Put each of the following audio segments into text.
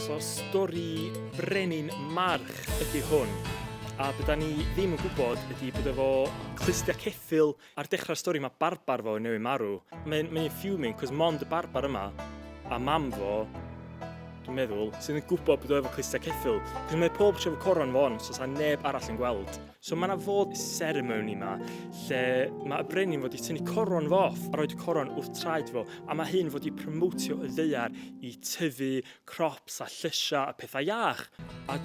So stori brenin march ydy hwn. A bydda ni ddim yn gwybod ydy bod efo clustia ceffyl ar dechrau'r stori mae barbar fo newydd marw. Mae'n fuming, cos mond y barbar yma a mam fo, dwi'n meddwl, sydd yn gwybod bod efo clustia ceffyl. Cos mae pob tro efo coron fo'n, so sa neb arall yn gweld. So mae yna fod ceremony yma, lle mae y brenin fod i tynnu coron fo off a roed y coron wrth traed fo. A mae hyn fod i promotio y ddaear i tyfu crops a llysia a pethau iach. A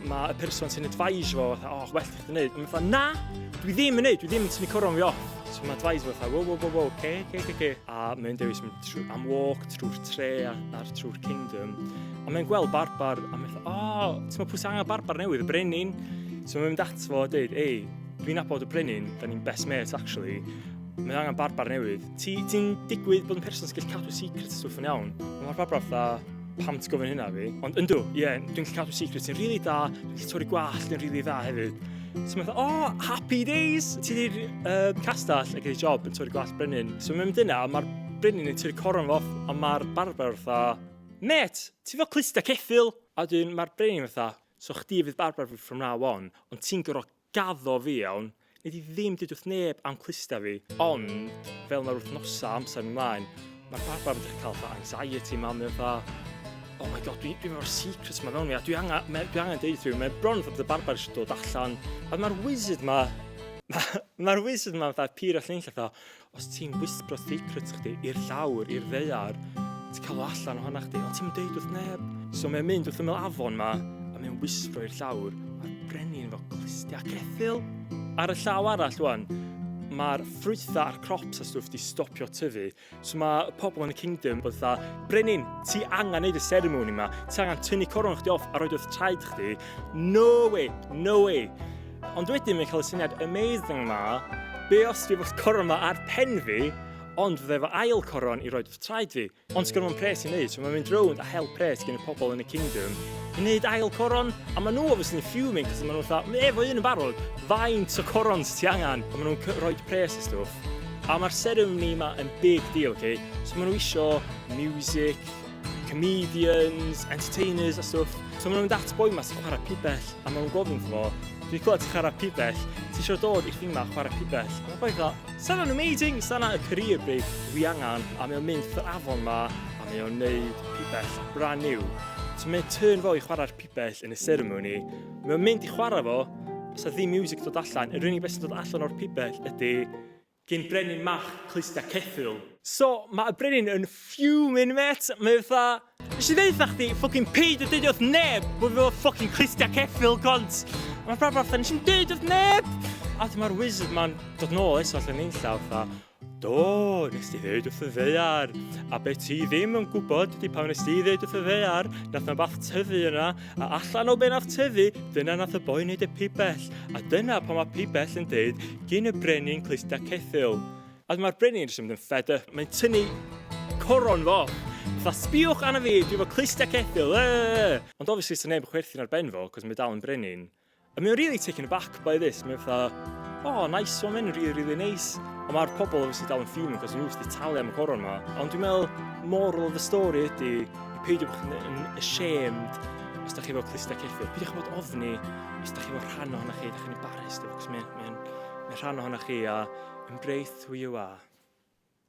mae y person sy'n advise fo, well ti wneud. A mae'n fatha, na, dwi ddim yn tynnu coron fi off. So mae advise fo, wow, okay. A mae'n dewis am walk trwy'r tre a'r trwy'r kingdom. A mae'n gweld barbar, a mae'n fatha, ti'n meddwl pwy sy'n angen barbar newydd, y brenin. So mae'n mynd at fo a dweud, dwi'n nabod y brenin, da ni'n best mates actually. Mae'n angen barbar newydd. Ti'n digwydd bod yn person sy'n gallu cadw secret stwff yn iawn. Mae'r barbar fatha, pam ti'n gofyn hynna fi? Ond yndw, dwi'n gallu cadw secret, ti'n rili da, dwi'n gallu torri gwallt yn rili dda hefyd. So mae'n fatha, happy days! Ti di'r castell a gyda'i job yn torri gwallt brenin. So mae'n mynd yna, mae'r brenin yn torri coron fo off, a mae'r barbar fatha, mate, ti fel clustia ceffyl? A mae'r brenin fatha, so chdi fydd barbar fi from now on, ond ti'n gorfod gaddo fi iawn, nid i ddim dweud wrth neb am clustia fi. Ond, fel mae'r wythnosa amser ymlaen, mae'r barbar yn dechrau cael anxiety yma, mae'n fatha, oh my god, dwi'n efo'r secrets yma fewn mi, a dwi angen deud rhyw, mae'n bron fod y barbar eisiau dod allan, a mae'r wizard yma, fatha pyr all unll, fatha, os ti'n whispero secrets chdi i'r llawr, i'r ddaear, ti'n cael o allan ohona chdi, ond ti'n deud wrth neb. So mae'n mynd wrth ymyl afon yma, a mae'n whispero i'r llawr, mae'r brenin efo clustia ceffyl. Ar y llaw arall, wan, mae'r ffrwytha a'r crops a stwff di stopio tyfu. So mae pobl yn y kingdom bod dda, brenin, ti angen neud y ceremony yma, ti angen tynnu coron chdi off a roed wrth traed chdi. No way. Ond wedyn mae'n cael y syniad amazing yma, be os dwi efo coron yma ar pen fi, ond fydde efo ail coron i roed wrth traed fi. Ond sgwrdd mae'n pres i wneud, so mae'n mynd rownd a hel pres gen y pobl yn y kingdom i wneud ail coron. A maen nhw obviously fuming, cos maen nhw'n fatha, efo un yn barod, faint o corons ti angen, a maen nhw'n roed pres y stwff. A mae'r ceremony yma yn big deal, okay? So maen nhw isio music, comedians, entertainers a stwff. So maen nhw'n dat boi yma sy'n chwarae pibell, a maen nhw'n gofyn fo, dwi'n clywed ti'n chwarae pibell, ti eisiau dod i'r thing yma chwarae pibell. A mae'n boi dda, sa'n amazing, sa'n a career break dwi angen, a mae'n mynd yr afon yma, a mae'n neud pibell brand new. So mae'n turn fo i chwarae'r pibell yn y ceremony, mae'n mynd i chwarae fo, os a ddim music dod allan, yr unig beth sy'n dod allan o'r pibell ydy gen brenin mach clustia ceffyl. So mae y brenin yn fuming, mate, mae'n fatha, nes i ddeud chdi, ffocin peid o deud wrth neb bod fi o ffocin clustia ceffyl, gont. Mae'r braf fatha, nes i'n deud wrth neb. A mae'r wizard ma'n dod nôl eto allan ein llaw, fatha, do, nes ti ddeud wrth y ddaear, a be ti ddim yn gwybod ydy pan nes ti ddeud wrth y ddaear, nath na bach tyfu yna, a allan o be nath tyfu, dyna nath y boi wneud y pibell, a dyna pan mae pibell yn deud, gyn y brenin clustia ceffyl. A mae'r brenin sy'n mynd yn fed up, mae'n tynnu coron fo, fatha sbiwch anna fi, dwi efo clustia ceffyl, Ond obviously sy'n neb chwerthin ar ben fo, cos mae dal yn brenin. A mae'n really taken aback by this, mae'n fatha, nice one, mae'n really nice. A mae'r pobl obviously dal yn fuming, cos nhw wedi talu am y coron yma. Ond dwi'n meddwl, moral of the story ydy, i peidio bod yn ashamed os da chi efo clustia ceffyl. Peidiwch bod ofni os da chi efo rhan ohonoch chi, da chi'n embarrassed, cos mae'n rhan ohonoch chi a embrace who you are.